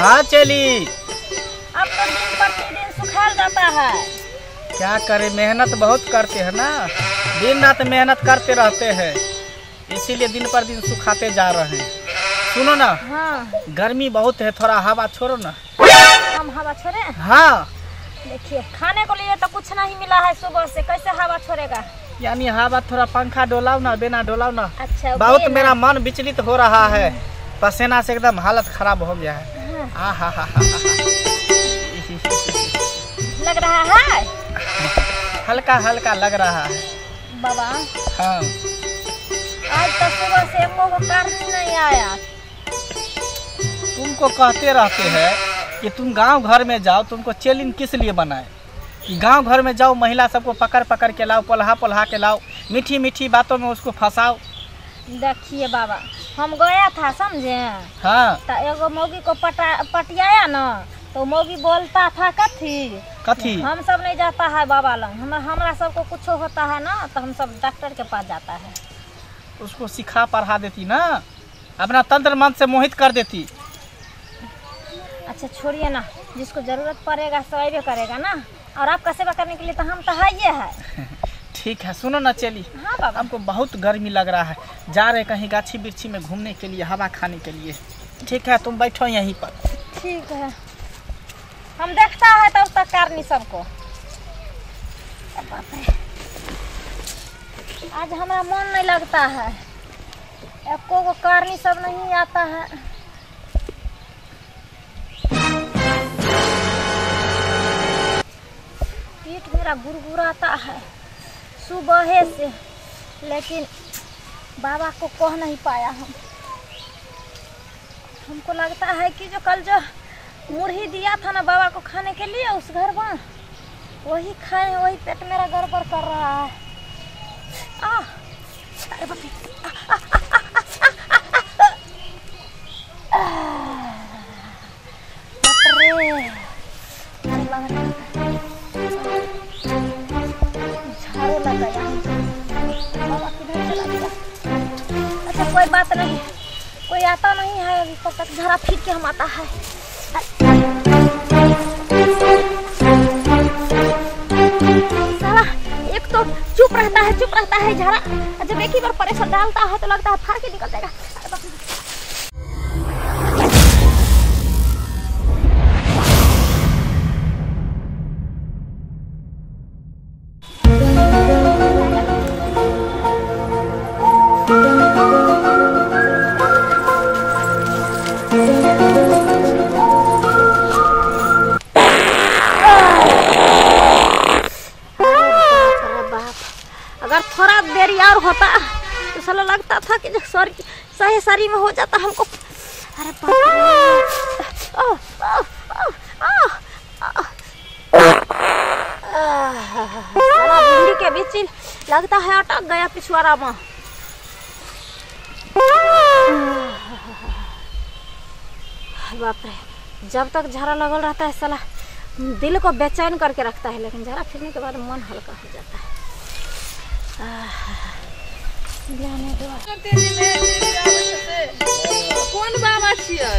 हाँ चली। अब तो दिन प्रतिदिन सुखाल जाता है। क्या करे, मेहनत बहुत करते हैं ना, दिन रात मेहनत करते रहते हैं, इसीलिए दिन पर दिन सुखाते जा रहे हैं। सुनो ना, हाँ। गर्मी बहुत है, थोड़ा हवा छोड़ो ना। हम हवा छोड़े? हाँ। देखिए खाने को लिए तो कुछ नहीं मिला है सुबह से, कैसे हवा छोड़ेगा? यानी हवा थोड़ा पंखा डोलाओ ना, बिना डोलाओ ना। अच्छा बहुत मेरा मन विचलित हो रहा है, पसीना से एकदम हालत खराब हो गया है। लग रहा है हल्का हल्का लग रहा है बाबा। हाँ। आज तक सुबह से हमको कार्य नहीं आया। तुमको कहते रहते हैं कि तुम गांव घर में जाओ, तुमको चैलेंज किस लिए बनाए कि गांव घर में जाओ, महिला सबको पकड़ पकड़ के लाओ, पोल्हा पोल्हा के लाओ, मीठी मीठी बातों में उसको फंसाओ। देखिए बाबा, हम गया था समझे। हाँ। तो एगो मौगी को पटियाया ना, तो मौगी बोलता था कथी हम सब नहीं जाता है बाबा लंग, हमरा सबको कुछ होता है ना तो हम सब डॉक्टर के पास जाता है। उसको सिखा पढ़ा देती ना, अपना तंत्र मंत्र से मोहित कर देती। अच्छा छोड़िए ना, जिसको जरूरत पड़ेगा सो अबे करेगा ना, और आपका सेवा करने के लिए तो हम तो है ये है। ठीक है, सुनो ना चली। हाँ बाबा। हमको बहुत गर्मी लग रहा है, जा रहे कहीं गाछी बिरछी में घूमने के लिए, हवा खाने के लिए। ठीक है, तुम बैठो यहीं पर। ठीक है, हम देखता है तब तक करनी सबको। आज हमारा मन नहीं लगता है, एको को करनी सब नहीं आता है। पीठ मेरा गुरगुराता है सुबह से, लेकिन बाबा को कह नहीं पाया हम। हमको लगता है कि जो कल जो मुरही दिया था ना बाबा को खाने के लिए उस घर में, वही खाए, वही पेट मेरा गड़बड़ कर रहा है। अरे बाप रे, झाड़ू लग गया। बाबा किधर चला गया? अच्छा कोई बात नहीं, कोई आता नहीं है अभी तक, झाड़ा फिर के हम आता है। साला एक तो चुप रहता है झाड़ा, जब एक ही बार प्रेशर डालता है तो लगता है फाड़ के निकल जाएगा। अगर थोड़ा देरी और होता तो साला लगता था कि सही सारी में हो जाता हमको। अरे बाप रे, भिंडी के बीच लगता है अटक गया पिछवाड़ा में। बाप रे, जब तक झाड़ा लगल रहता है साला दिल को बेचैन करके रखता है, लेकिन झाड़ा फिरने के बाद मन हल्का हो जाता है। कौन बाबा छियै?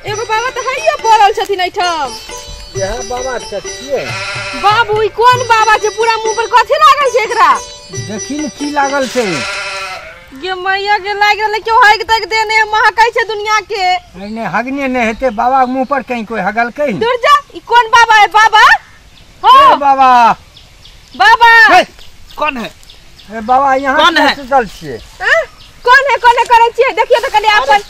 एगो बाबा तो है पड़ल छथिन एठाम। यह बाबा छियै। बाबू ई कौन बाबा छै? पूरा मुंह पर कथि लागल छै एकरा? देखी न की लागल छै। गे मैया के लाग रहले क्यों हग तक देने महकै छै दुनिया के। नहीं हगने नहीं हेते, बाबा के मुंह पर कहीं कोई हगल कहीं। दूर जा, ई कौन बाबा है? बाबा हो बाबा। बाबा कौन है? अरे बाबा यहाँ कौन है? सुतल छियै। कौन है करे छियै? देखियो तो कने अपन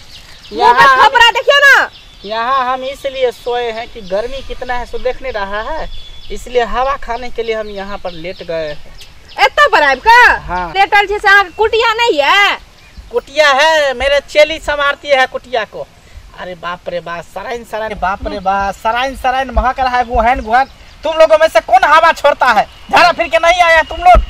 मुंह पे खपरा देखियो ना। यहाँ हम इसलिए सोए हैं कि गर्मी कितना है सो देख नहीं रहा है, इसलिए हवा खाने के लिए हम यहाँ पर लेट गए हैं। एत्ता बराबर का? हाँ। लेटल छै से अहाँ कुटिया नहीं है? कुटिया है, मेरे चेली संभालती है कुटिया को। अरे बाप रे बाप, सराइन बाप रे बाप, सराइन महक रहा है, गुहन। तुम लोगों में से कौन हवा छोड़ता है? झाड़ा फिर के नहीं आया तुम लोग?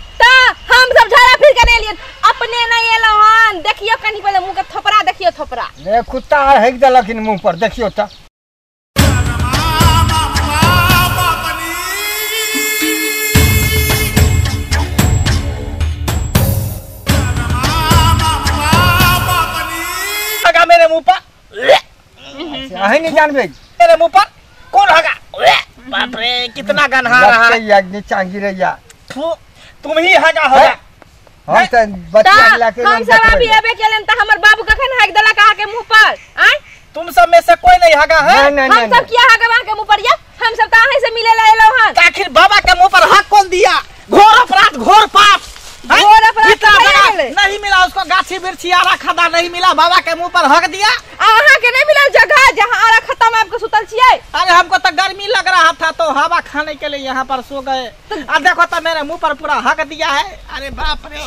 हम सब झाड़ा फिर के नहीं लिए, अपने नहीं एलो हन। देखियो कनी पहले मुंह के थोपरा देखियो, थोपरा ले कुत्ता हेक देलक इन मुंह पर, देखियो त। लगा मेरे मुंह पर। आहे नहीं जानबे मेरे मुंह पर कौन हगा? बाप रे कितना गंधा रहा है। यज्ञ चांगी रैया तुम ही हगा होगा। हम त बच्चा लाके हम सब अभी अबे केलन त हमर बाबू कखन हाक देला कहा के मुंह पर आय तुम सब में से कोई नहीं हगा है? नहीं हम सब किया हाक वहां के मुंह पर या हम सब त अहीं से मिले ला एलो हन। आखिर बाबा के मुंह पर हक कौन दिया? घोर अपराध, घोर पाप। घोर अपराध इतना तो बड़ा गेले। नहीं मिला उसको, गाछी बिरछी आरा खदा नहीं मिला, बाबा के मुंह पर हक दिया। अहाँ के नहीं मिला जगह जहां आरा खत्म आपके सुतल छिए। अरे हमको तो गर्मी लग रहा था तो हवा खाने के लिए यहाँ पर सो गए। अब देखो तो मेरे मुंह पर पूरा हक दिया है। अरे बाप रे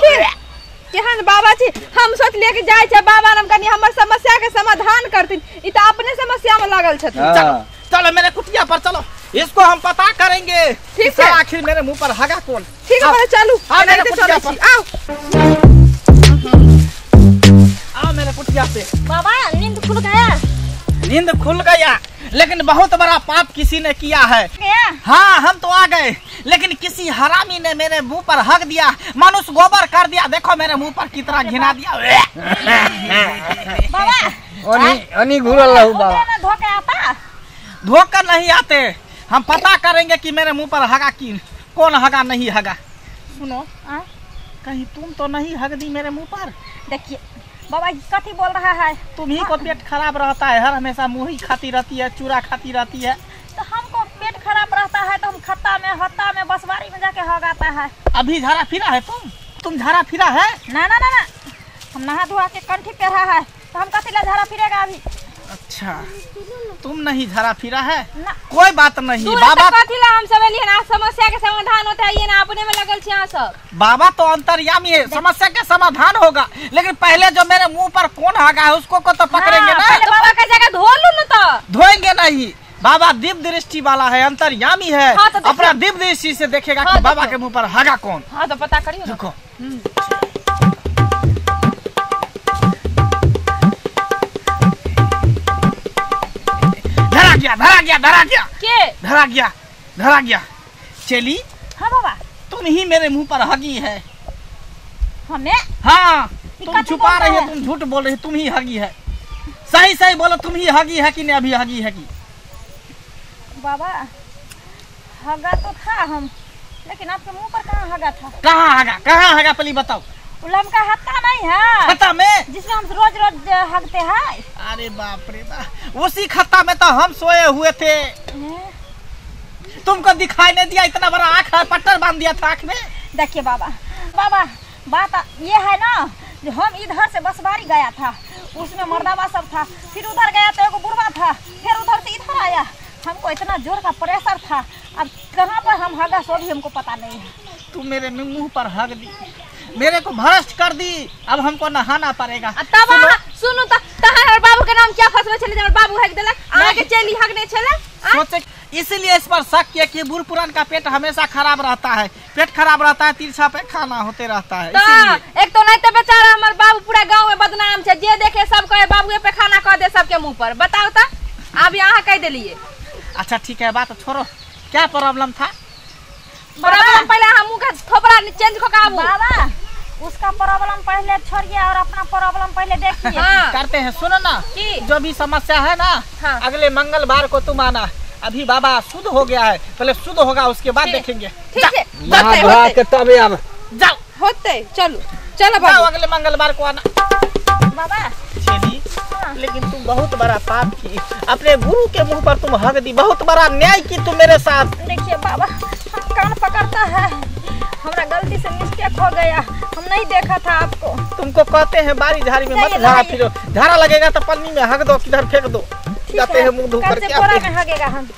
केहन बाबा छी, हम सोच लिए कि जाय छै बाबा नाम कनी हमर समस्या के समाधान करथिन, ई त अपने समस्या में लागल छथिन। चलो चलो मेरे कुटिया पर चलो, इसको हम पता करेंगे। ठीक है है। आखिर मेरे मुंह पर हगा कौन? ठीक है आओ। बोले चलू आओ मेरे नहीं तो कुटिया चलै पर। छी आओ। आओ मेरे कुटिया पे। बाबा नींद खुल गया? नींद खुल गया, लेकिन बहुत बड़ा पाप किसी ने किया है। गया? हाँ हम तो आ गए, लेकिन किसी हरामी ने मेरे मुंह पर हक दिया, मनुष्य गोबर कर दिया। देखो मेरे मुंह पर कितना घिना दिया। बाबा अनि घुरल रहू बाबा। होते ना धोके आता? धोकर नहीं आते, हम पता करेंगे कि मेरे मुंह पर हगा की कौन हगा नहीं हगा। सुनो आय? कहीं तुम तो नहीं हग दी मेरे मुंह पर? देखिए बाबा कथी बोल रहा है? तुम ही को पेट खराब रहता है, हर हमेशा मुही खाती रहती है, चूरा खाती रहती है। तो हमको पेट खराब रहता है तो हम खत्ता में हत्ता में बसवारी में जाके हगाता है। अभी झाड़ा फिरा है तुम झाड़ा फिरा है? ना ना ना ना, हम नहा धोआ के कंठी पे रहा है तो हम कथी ला झाड़ा फिरेगा अभी? अच्छा तुम नहीं झाड़ा फिरा है? ना कोई बात नहीं। तू बाबा कथी ला हम सब एलिए ना, समस्या के समाधान होता है ये ना अपने में लगल छी अहाँ सब। बाबा तो अंतर्यामी है, समस्या का समाधान होगा, लेकिन पहले जो मेरे मुंह पर कौन हगा है उसको को तो पकड़ेंगे हाँ, पहले ना। बाबा का जगह धो लू न तो। धोएंगे नहीं, बाबा दिव्य दृष्टि वाला है, अंतर्यामी है। हाँ, तो देखिए। अपना दिव्य दृष्टि से देखेगा हाँ, कि बाबा देखो। के मुंह पर हगा कौन। हाँ तो पता करियो ना। देखो धरा गया चली। हाँ बाबा तुम ही मेरे मुंह पर हगी है। हमें हाँ तुम कथी छुपा बोलता रही है, है? तुम झूठ बोल रही है, तुम ही हगी है। सही सही बोलो, तुम ही हगी है कि नहीं अभी हगी है कि? बाबा हगा तो था हम, लेकिन आपके मुंह पर कहाँ हगा था? कहाँ हगा पहले बताओ। उलम का हत्ता नहीं है खत्ता में? जिसमें हम रोज रोज हगते हैं। अरे बाप रे बाप, उसी खत्ता में तो हम सोए हुए थे। तुमको दिखाई नहीं दिया? इतना बड़ा आँख है, पट्टर बांध दिया था आँख में। देखिए बाबा बाबा बात ये है ना, जो हम इधर से बसवारी गया था, उसमें मर्दावा सब था, फिर उधर गया तो एगो बुढ़वा था, फिर उधर से इधर आया, हमको इतना जोर का प्रेशर था, अब कहाँ पर हम हगा सो भी हमको पता नहीं है। तू मेरे मुंह पर हग दी, मेरे को भ्रष्ट कर दी, अब हमको नहाना पड़ेगा। तब सुनु त तहार बाबू के नाम क्या फसवे छले, हमर बाबू हक देला आगे के चली हक नहीं छले। सोचे इसलिए इस पर शक किया कि बूढ़ पुरान का पेट हमेशा खराब रहता है, पेट खराब रहता है, तिरछा पे खाना होते रहता है, इसीलिए। एक तो नहीं तो बेचारा हमर बाबू पूरा गांव में बदनाम छे, जे देखे सब कहे बाबूए पे खाना कह दे सबके मुंह पर। बताओ त अब यहाँ कह देलिए। अच्छा ठीक है, बात छोड़ो, क्या प्रॉब्लम था? प्रॉब्लम पहले हम मुंह का थोपड़ा चेंज को काबू। बाबा उसका प्रॉब्लम पहले छोड़िए और अपना प्रॉब्लम पहले देखिए। हाँ करते हैं, सुनो ना, की? जो भी समस्या है ना, हाँ। अगले मंगलवार को तुम आना। अभी बाबा शुद्ध हो गया है, पहले शुद्ध होगा उसके बाद देखेंगे। ठीक है नहा धोआ के तब अब जाओ होते चलो चलो जाओ, बाबू। अगले मंगलवार को आना। बाबा चली, लेकिन तुम बहुत बड़ा पाप की, अपने गुरु के मुंह पर तुम हक दी, बहुत बड़ा न्याय की तुम मेरे साथ। देखिए बाबा, हम कान पकड़ता है, हमरा गलती से मिस्टेक हो गया, हम नहीं देखा था आपको। तुमको कहते हैं बारी झाड़ी में मत जाइए, झाड़ा जाइए। फिरो, झाड़ा लगेगा तो पन्नी में हक दो, किधर फेंक दो, जाते हैं मुंह धो कल कर से क्या बोरा फेंक- में हगेगा हम।